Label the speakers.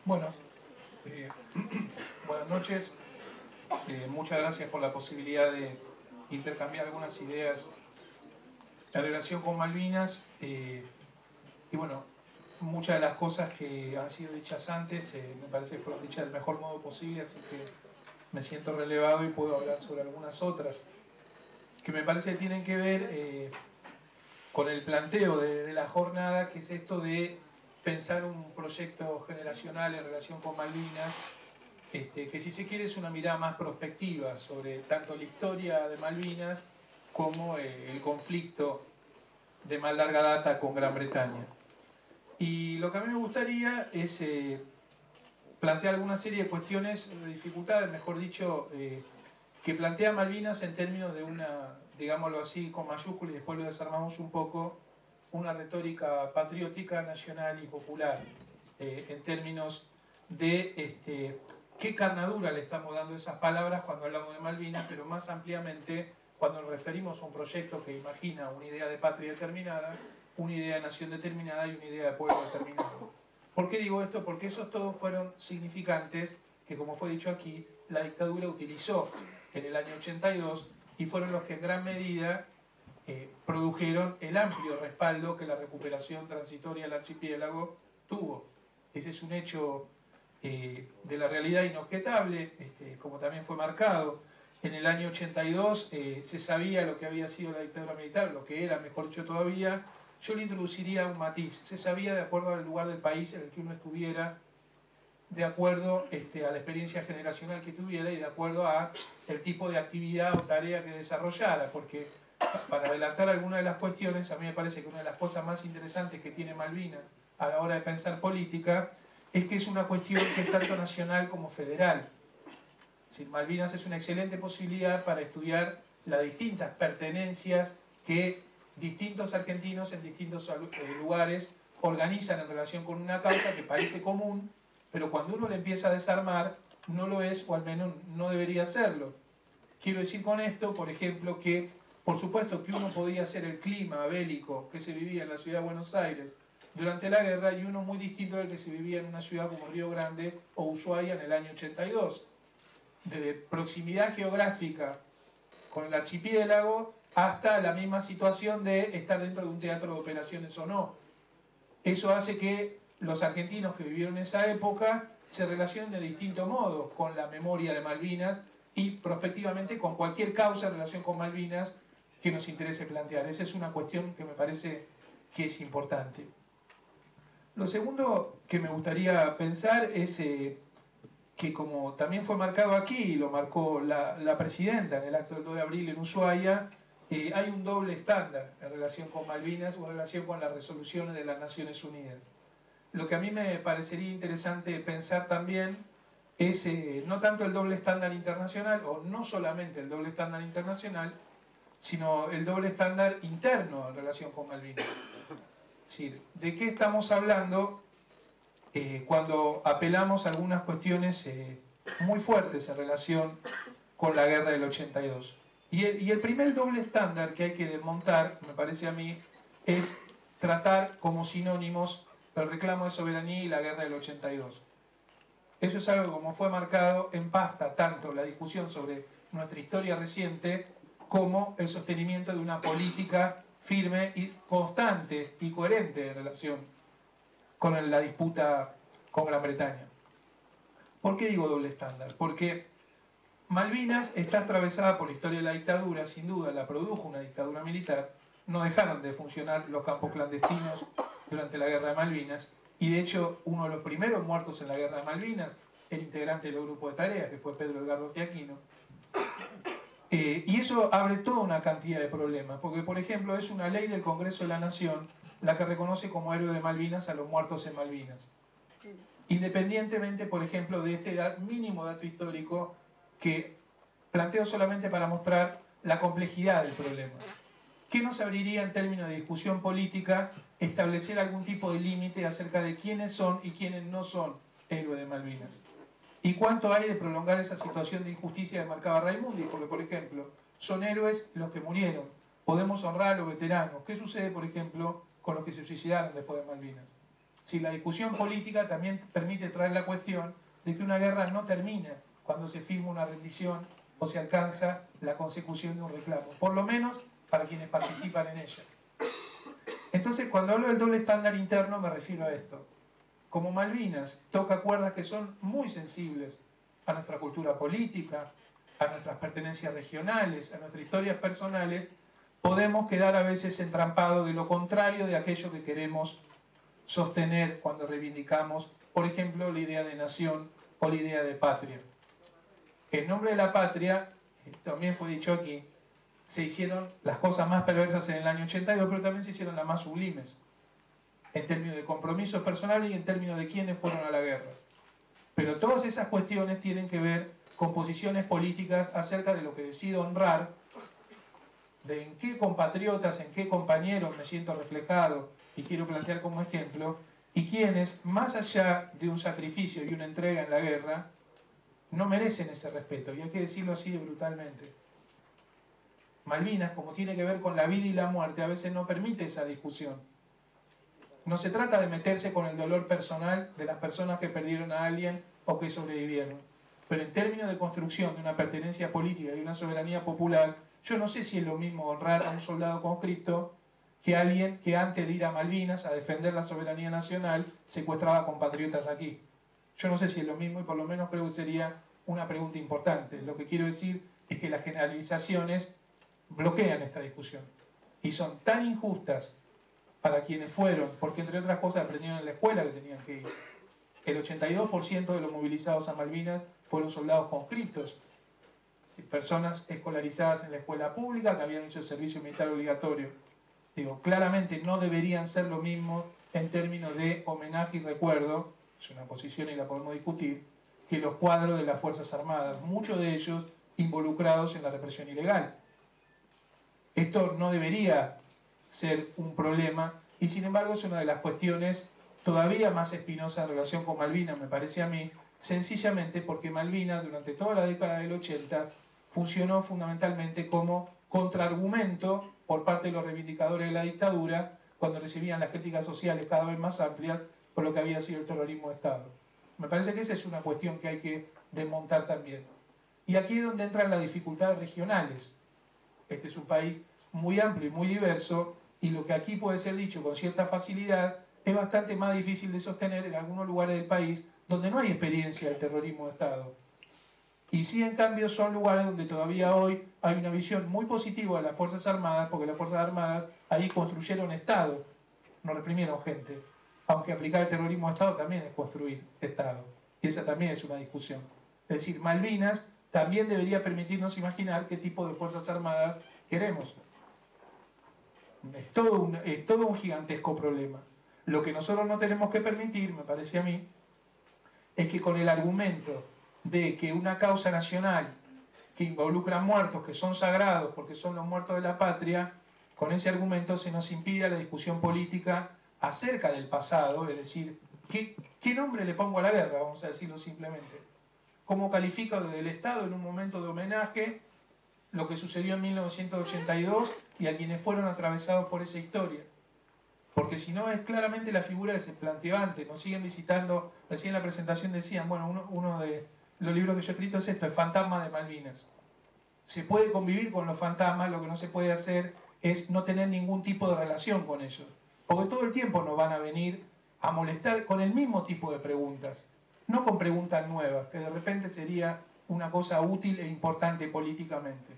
Speaker 1: Bueno, eh, buenas noches. Muchas gracias por la posibilidad de intercambiar algunas ideas en relación con Malvinas. Y bueno, muchas de las cosas que han sido dichas antes me parece que fueron dichas del mejor modo posible, así que me siento relevado y puedo hablar sobre algunas otras que me parece que tienen que ver con el planteo de la jornada, que es esto de pensar un proyecto generacional en relación con Malvinas, que si se quiere es una mirada más prospectiva sobre tanto la historia de Malvinas como el conflicto de más larga data con Gran Bretaña. Y lo que a mí me gustaría es plantear alguna serie de cuestiones, de dificultades, mejor dicho, que plantea Malvinas en términos de una, digámoslo así, con mayúsculas, y después lo desarmamos un poco, una retórica patriótica, nacional y popular, en términos de qué carnadura le estamos dando a esas palabras cuando hablamos de Malvinas, pero más ampliamente cuando nos referimos a un proyecto que imagina una idea de patria determinada, una idea de nación determinada y una idea de pueblo determinado. ¿Por qué digo esto? Porque esos todos fueron significantes que, como fue dicho aquí, la dictadura utilizó en el año 82 y fueron los que en gran medida produjeron el amplio respaldo que la recuperación transitoria del archipiélago tuvo. Ese es un hecho de la realidad inobjetable, como también fue marcado. En el año 82 se sabía lo que había sido la dictadura militar, lo que era, mejor dicho todavía. Yo le introduciría un matiz. Se sabía de acuerdo al lugar del país en el que uno estuviera, de acuerdo a la experiencia generacional que tuviera y de acuerdo a el tipo de actividad o tarea que desarrollara, porque para adelantar algunas de las cuestiones, a mí me parece que una de las cosas más interesantes que tiene Malvinas a la hora de pensar política es que es una cuestión que es tanto nacional como federal. Es decir, Malvinas es una excelente posibilidad para estudiar las distintas pertenencias que distintos argentinos en distintos lugares organizan en relación con una causa que parece común, pero cuando uno le empieza a desarmar, no lo es, o al menos no debería serlo. Quiero decir con esto, por ejemplo, que por supuesto que uno podía hacer el clima bélico que se vivía en la ciudad de Buenos Aires durante la guerra y uno muy distinto al que se vivía en una ciudad como Río Grande o Ushuaia en el año 82. Desde proximidad geográfica con el archipiélago hasta la misma situación de estar dentro de un teatro de operaciones o no. Eso hace que los argentinos que vivieron esa época se relacionen de distinto modo con la memoria de Malvinas y prospectivamente con cualquier causa en relación con Malvinas que nos interese plantear. Esa es una cuestión que me parece que es importante. Lo segundo que me gustaría pensar es que, como también fue marcado aquí, y lo marcó la presidenta en el acto del 2 de abril en Ushuaia, hay un doble estándar en relación con Malvinas o en relación con las resoluciones de las Naciones Unidas. Lo que a mí me parecería interesante pensar también es no tanto el doble estándar internacional, o no solamente el doble estándar internacional, sino el doble estándar interno en relación con Malvinas. Es decir, ¿de qué estamos hablando cuando apelamos a algunas cuestiones muy fuertes en relación con la guerra del 82? Y el primer doble estándar que hay que desmontar, me parece a mí, es tratar como sinónimos el reclamo de soberanía y la guerra del 82. Eso es algo que, como fue marcado, empasta tanto la discusión sobre nuestra historia reciente como el sostenimiento de una política firme y constante y coherente en relación con la disputa con Gran Bretaña. ¿Por qué digo doble estándar? Porque Malvinas está atravesada por la historia de la dictadura, sin duda la produjo una dictadura militar, no dejaron de funcionar los campos clandestinos durante la guerra de Malvinas, y de hecho uno de los primeros muertos en la guerra de Malvinas, el integrante del grupo de tareas, que fue Pedro Edgardo Giacchino. Y eso abre toda una cantidad de problemas, porque por ejemplo es una ley del Congreso de la Nación la que reconoce como héroe de Malvinas a los muertos en Malvinas. Independientemente, por ejemplo, de este mínimo dato histórico que planteo solamente para mostrar la complejidad del problema. ¿Qué nos abriría en términos de discusión política establecer algún tipo de límite acerca de quiénes son y quiénes no son héroes de Malvinas? ¿Y cuánto hay de prolongar esa situación de injusticia que marcaba Raimundi? Porque, por ejemplo, son héroes los que murieron. Podemos honrar a los veteranos. ¿Qué sucede, por ejemplo, con los que se suicidaron después de Malvinas? Si la discusión política también permite traer la cuestión de que una guerra no termina cuando se firma una rendición o se alcanza la consecución de un reclamo, por lo menos para quienes participan en ella. Entonces, cuando hablo del doble estándar interno me refiero a esto. Como Malvinas toca cuerdas que son muy sensibles a nuestra cultura política, a nuestras pertenencias regionales, a nuestras historias personales, podemos quedar a veces entrampados de lo contrario de aquello que queremos sostener cuando reivindicamos, por ejemplo, la idea de nación o la idea de patria. En nombre de la patria, también fue dicho aquí, se hicieron las cosas más perversas en el año 82, pero también se hicieron las más sublimes, en términos de compromisos personales y en términos de quiénes fueron a la guerra. Pero todas esas cuestiones tienen que ver con posiciones políticas acerca de lo que decido honrar, de en qué compatriotas, en qué compañeros me siento reflejado y quiero plantear como ejemplo, y quienes, más allá de un sacrificio y una entrega en la guerra, no merecen ese respeto, y hay que decirlo así brutalmente. Malvinas, como tiene que ver con la vida y la muerte, a veces no permite esa discusión. No se trata de meterse con el dolor personal de las personas que perdieron a alguien o que sobrevivieron. Pero en términos de construcción de una pertenencia política y una soberanía popular, yo no sé si es lo mismo honrar a un soldado conscripto que alguien que antes de ir a Malvinas a defender la soberanía nacional secuestraba compatriotas aquí. Yo no sé si es lo mismo y por lo menos creo que sería una pregunta importante. Lo que quiero decir es que las generalizaciones bloquean esta discusión y son tan injustas para quienes fueron, porque entre otras cosas aprendieron en la escuela que tenían que ir. El 82% de los movilizados a Malvinas fueron soldados conscriptos, personas escolarizadas en la escuela pública que habían hecho el servicio militar obligatorio. Digo, claramente no deberían ser lo mismo en términos de homenaje y recuerdo, es una posición y la podemos discutir, que los cuadros de las Fuerzas Armadas, muchos de ellos involucrados en la represión ilegal. Esto no debería ser un problema y sin embargo es una de las cuestiones todavía más espinosas en relación con Malvinas, me parece a mí, sencillamente porque Malvinas durante toda la década del 80 funcionó fundamentalmente como contraargumento por parte de los reivindicadores de la dictadura cuando recibían las críticas sociales cada vez más amplias por lo que había sido el terrorismo de Estado. Me parece que esa es una cuestión que hay que desmontar también. Y aquí es donde entran las dificultades regionales. Este es un país muy amplio y muy diverso, y lo que aquí puede ser dicho con cierta facilidad es bastante más difícil de sostener en algunos lugares del país donde no hay experiencia del terrorismo de Estado. Y sí, en cambio, son lugares donde todavía hoy hay una visión muy positiva de las Fuerzas Armadas, porque las Fuerzas Armadas ahí construyeron Estado, no reprimieron gente. Aunque aplicar el terrorismo de Estado también es construir Estado. Y esa también es una discusión. Es decir, Malvinas también debería permitirnos imaginar qué tipo de Fuerzas Armadas queremos. Es todo un gigantesco problema. Lo que nosotros no tenemos que permitir, me parece a mí, es que con el argumento de que una causa nacional que involucra muertos que son sagrados porque son los muertos de la patria, con ese argumento se nos impide la discusión política acerca del pasado, es decir, ¿qué nombre le pongo a la guerra? Vamos a decirlo simplemente. ¿Cómo califico desde el Estado en un momento de homenaje lo que sucedió en 1982 y a quienes fueron atravesados por esa historia? Porque si no es claramente la figura que se planteó antes. Nos siguen visitando, recién en la presentación decían, bueno, uno de los libros que yo he escrito es esto, el fantasma de Malvinas. Se puede convivir con los fantasmas, lo que no se puede hacer es no tener ningún tipo de relación con ellos. Porque todo el tiempo nos van a venir a molestar con el mismo tipo de preguntas. No con preguntas nuevas, que de repente sería una cosa útil e importante políticamente.